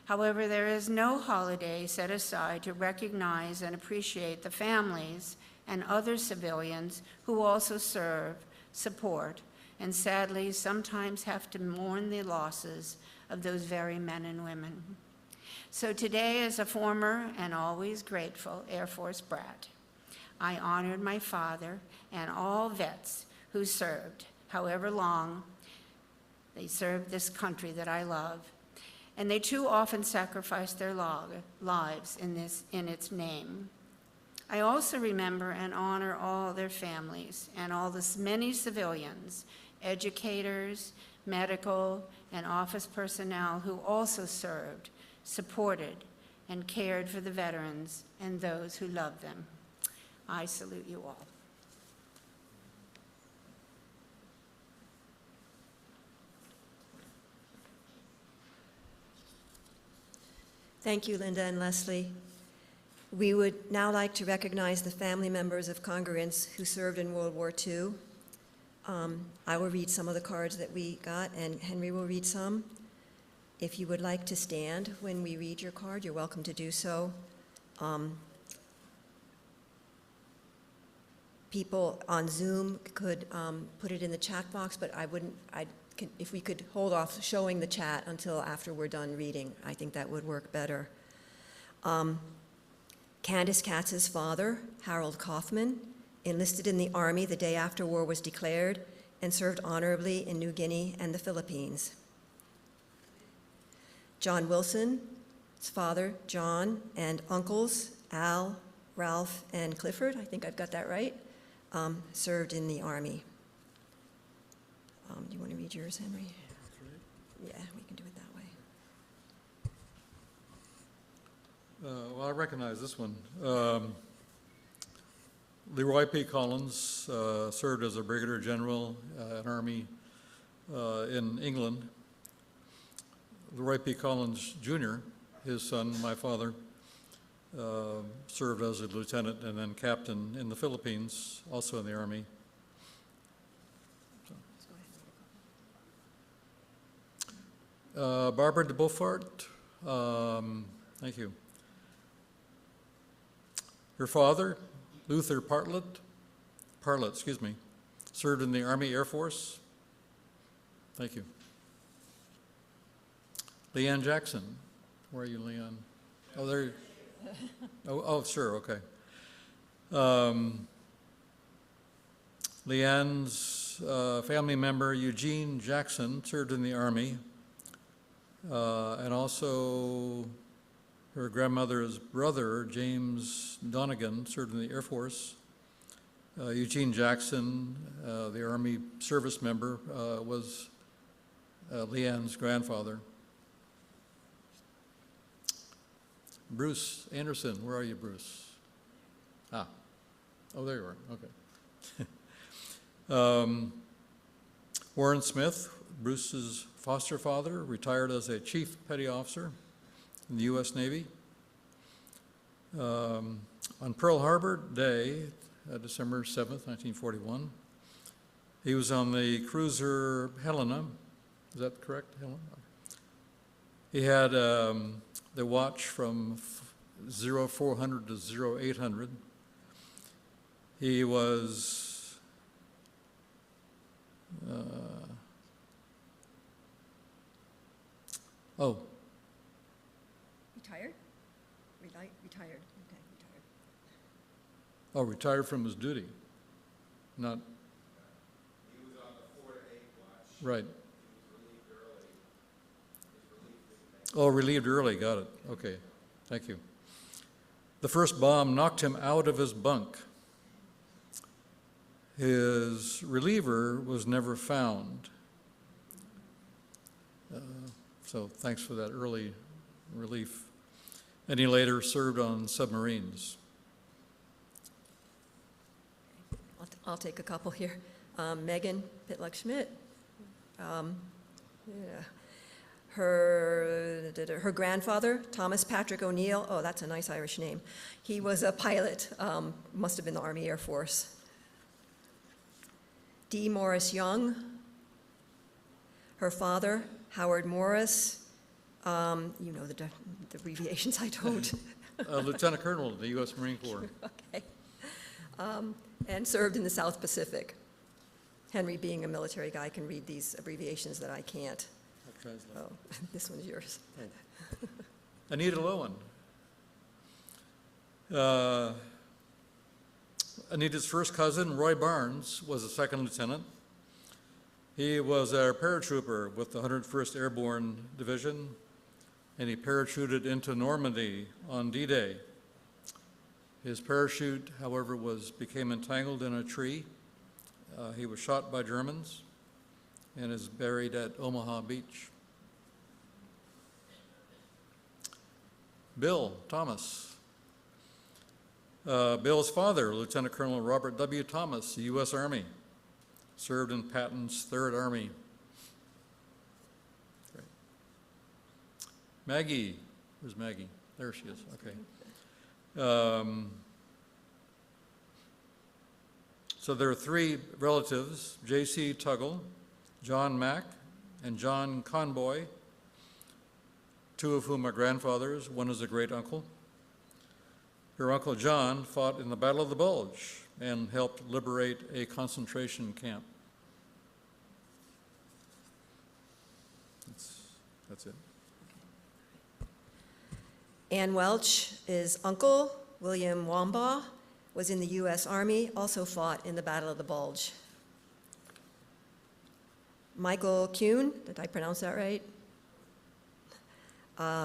However, there is no holiday set aside to recognize and appreciate the families and other civilians who also serve, support, and sadly sometimes have to mourn the losses of those very men and women. So today, as a former and always grateful Air Force brat, I honored my father and all vets who served, however long they served this country that I love. And they too often sacrificed their lives in its name. I also remember and honor all their families and all the many civilians, educators, medical, and office personnel who also served, supported, and cared for the veterans and those who loved them. I salute you all. Thank you, Linda and Leslie. We would now like to recognize the family members of congregants who served in World War II. I will read some of the cards that we got, and Henry will read some. If you would like to stand when we read your card, you're welcome to do so. People on Zoom could put it in the chat box, but if we could hold off showing the chat until after we're done reading, I think that would work better. Candace Katz's father, Harold Kaufman, enlisted in the Army the day after war was declared and served honorably in New Guinea and the Philippines. John Wilson's father, John, and uncles, Al, Ralph, and Clifford, I think I've got that right, served in the Army. Do you want to read yours, Henry? Yeah, we can do it that way. Well, I recognize this one. Leroy P. Collins served as a brigadier general in Army in England. Leroy P. Collins Jr., his son, my father, served as a lieutenant and then captain in the Philippines, also in the Army. Barbara de Beaufort, thank you. Your father, Luther Partlett, served in the Army Air Force. Thank you. Leanne Jackson. Where are you, Leanne? Oh, there you oh, sure, okay. Leanne's family member, Eugene Jackson, served in the Army, and also her grandmother's brother, James Donegan, served in the Air Force. Eugene Jackson, the Army service member, was Leanne's grandfather. Bruce Anderson, where are you, Bruce? Ah, oh, there you are, okay. Warren Smith, Bruce's foster father, retired as a chief petty officer in the U.S. Navy. On Pearl Harbor Day, December 7th, 1941, he was on the cruiser Helena. Is that correct, Helena? He had the watch from 0400 to 0800. He was Retired? Retired. Okay, retired. oh, retired from his duty, not. He was on the 4 to 8 watch. Right. He was relieved early. Oh, relieved early, got it. Okay, thank you. The first bomb knocked him out of his bunk. His reliever was never found. So thanks for that early relief. And he later served on submarines. I'll take a couple here. Megan Pitluck Schmitt. Her grandfather, Thomas Patrick O'Neill, oh, that's a nice Irish name. He was a pilot, must have been the Army Air Force. D. Morris Young. Her father, Howard Morris. You know the abbreviations, I don't. Lieutenant Colonel of the U.S. Marine Corps. Okay. And served in the South Pacific. Henry, being a military guy, can read these abbreviations that I can't. I'll translate. Oh, this one's yours. Anita Lowen. Anita's first cousin, Roy Barnes, was a second lieutenant. He was a paratrooper with the 101st Airborne Division, and he parachuted into Normandy on D-Day. His parachute, however, became entangled in a tree. He was shot by Germans and is buried at Omaha Beach. Bill Thomas. Bill's father, Lieutenant Colonel Robert W. Thomas, U.S. Army, served in Patton's 3rd Army. Great. Maggie, where's Maggie? There she is, okay. So there are 3 relatives, J.C. Tuggle, John Mack, and John Conboy, 2 of whom are grandfathers. One is a great-uncle. Her Uncle John fought in the Battle of the Bulge and helped liberate a concentration camp. That's it. Ann Welch is uncle. William Wambaugh was in the U.S. Army, also fought in the Battle of the Bulge. Michael Kuhn, did I pronounce that right?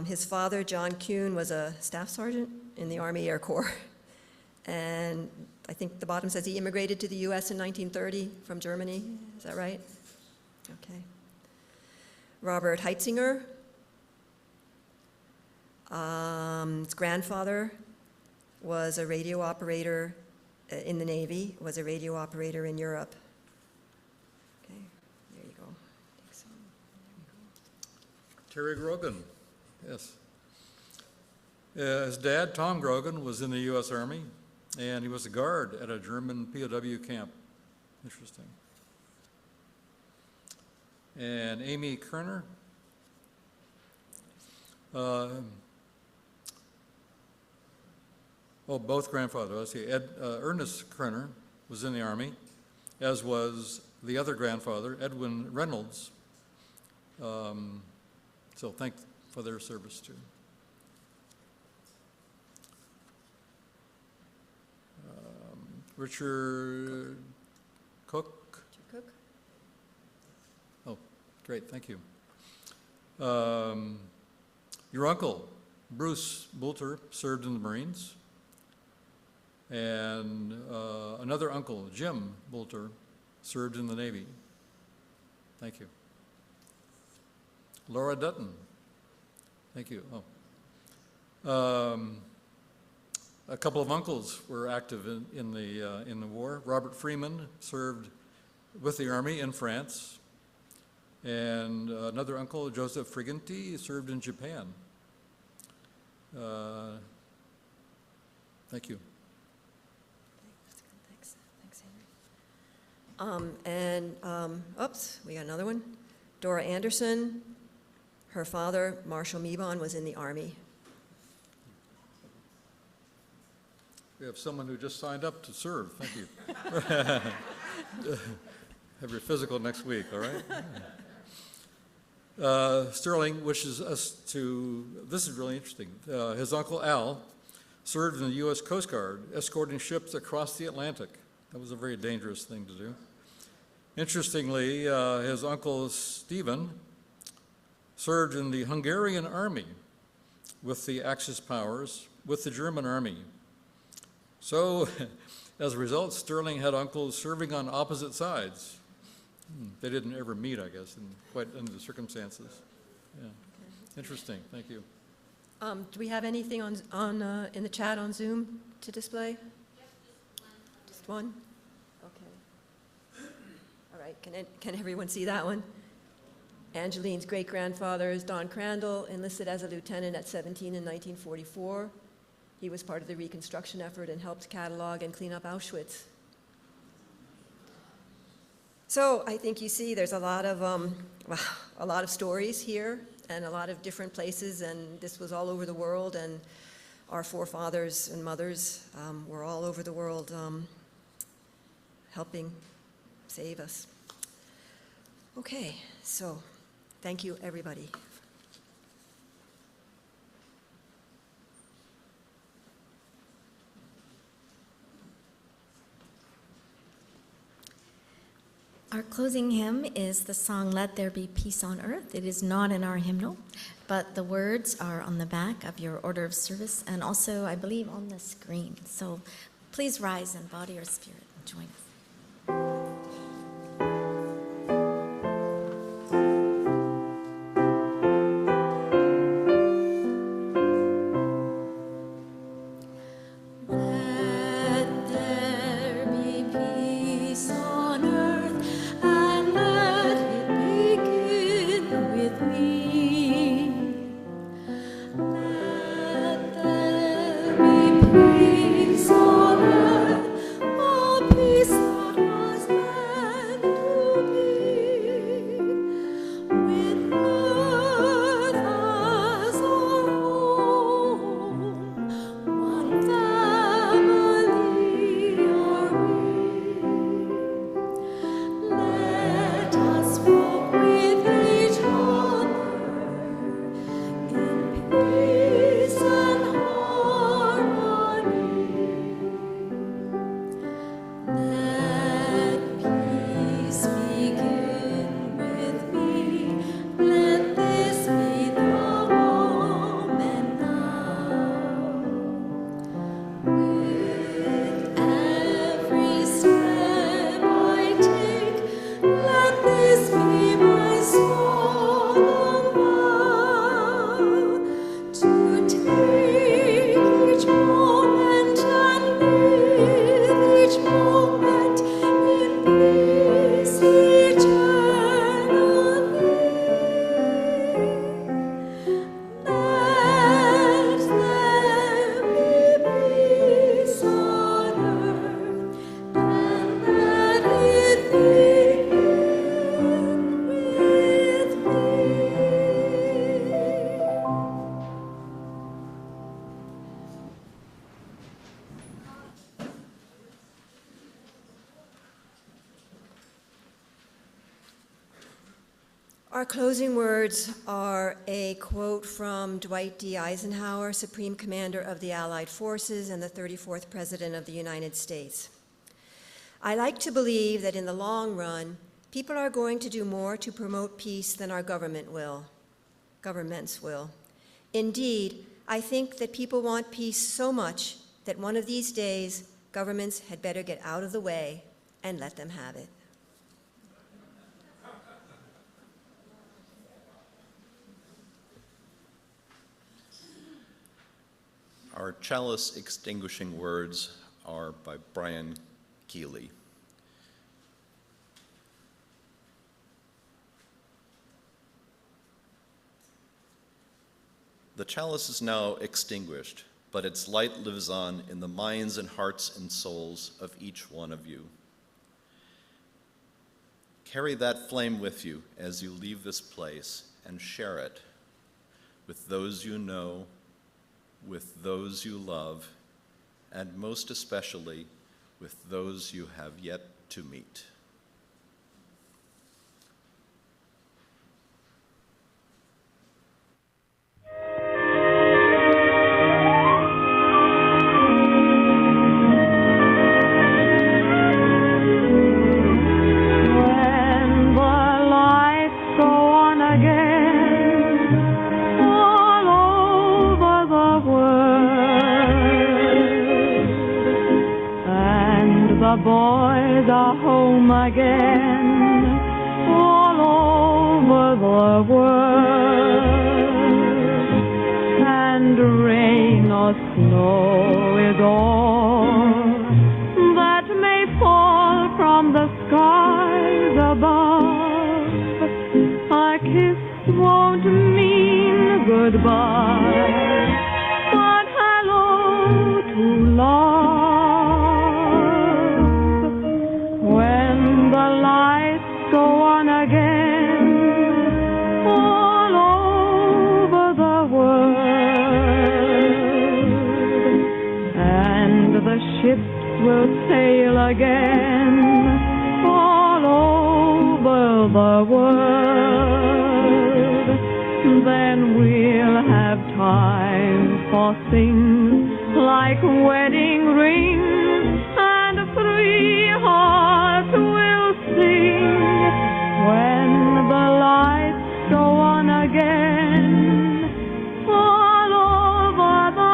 His father, John Kuhn, was a staff sergeant in the Army Air Corps. And I think the bottom says he immigrated to the U.S. in 1930 from Germany. Is that right? Okay. Robert Heitzinger. His grandfather was a radio operator in the Navy, was a radio operator in Europe. Okay, there you go. Take some. Terry Grogan, yes. His dad, Tom Grogan, was in the U.S. Army, and he was a guard at a German POW camp. Interesting. And Amy Kerner. Both grandfathers. Let's see. Ernest Kerner was in the Army, as was the other grandfather, Edwin Reynolds. So for their service too. Richard Cook. Cook? Oh, great, thank you. Your uncle, Bruce Boulter, served in the Marines. And another uncle, Jim Boulter, served in the Navy. Thank you. Laura Dutton. Thank you. Oh. A couple of uncles were active in the war. Robert Freeman served with the Army in France. And another uncle, Joseph Friginti, served in Japan. Thank you. Thanks, Henry. We got another one. Dora Anderson, her father, Marshal Mebon, was in the Army. We have someone who just signed up to serve. Thank you. Have your physical next week, all right? Sterling wishes us to, this is really interesting. His uncle Al served in the U.S. Coast Guard, escorting ships across the Atlantic. That was a very dangerous thing to do. Interestingly, his uncle Stephen served in the Hungarian army with the Axis powers, with the German army. So, as a result, Sterling had uncles serving on opposite sides. They didn't ever meet, I guess, quite under the circumstances. Yeah, interesting. Thank you. Do we have anything in the chat on Zoom to display? Just one. Okay. All right. Can everyone see that one? Angeline's great-grandfather is Don Crandall, enlisted as a lieutenant at 17 in 1944. He was part of the reconstruction effort and helped catalog and clean up Auschwitz. So I think you see there's a lot of stories here and a lot of different places, and this was all over the world, and our forefathers and mothers were all over the world helping save us. Okay, so thank you, everybody. Our closing hymn is the song, Let There Be Peace on Earth. It is not in our hymnal, but the words are on the back of your order of service and also, I believe, on the screen. So please rise in body or spirit and join us. Peace on earth, oh peace. Our closing words are a quote from Dwight D. Eisenhower, Supreme Commander of the Allied Forces and the 34th President of the United States. I like to believe that in the long run, people are going to do more to promote peace than our governments will. Indeed, I think that people want peace so much that one of these days, governments had better get out of the way and let them have it. Our chalice extinguishing words are by Brian Keeley. The chalice is now extinguished, but its light lives on in the minds and hearts and souls of each one of you. Carry that flame with you as you leave this place and share it with those you know, with those you love, and most especially with those you have yet to meet. Boys are home again all over the world, and rain or snow is all that may fall from the skies above. A kiss won't mean goodbye, but hello to love. Go on again all over the world, and the ships will sail again all over the world. Then we'll have time for things like wedding rings, and 3 hearts will sing when the lights go on again all over the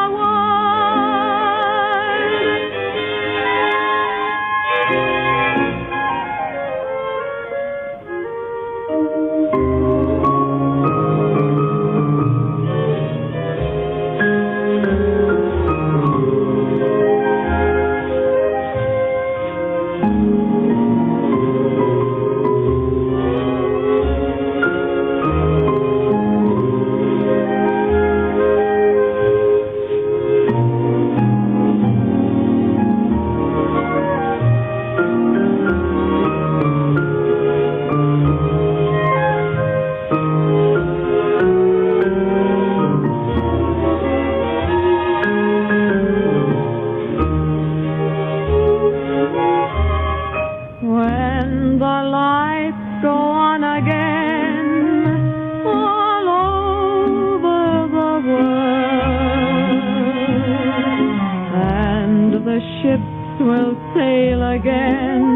will sail again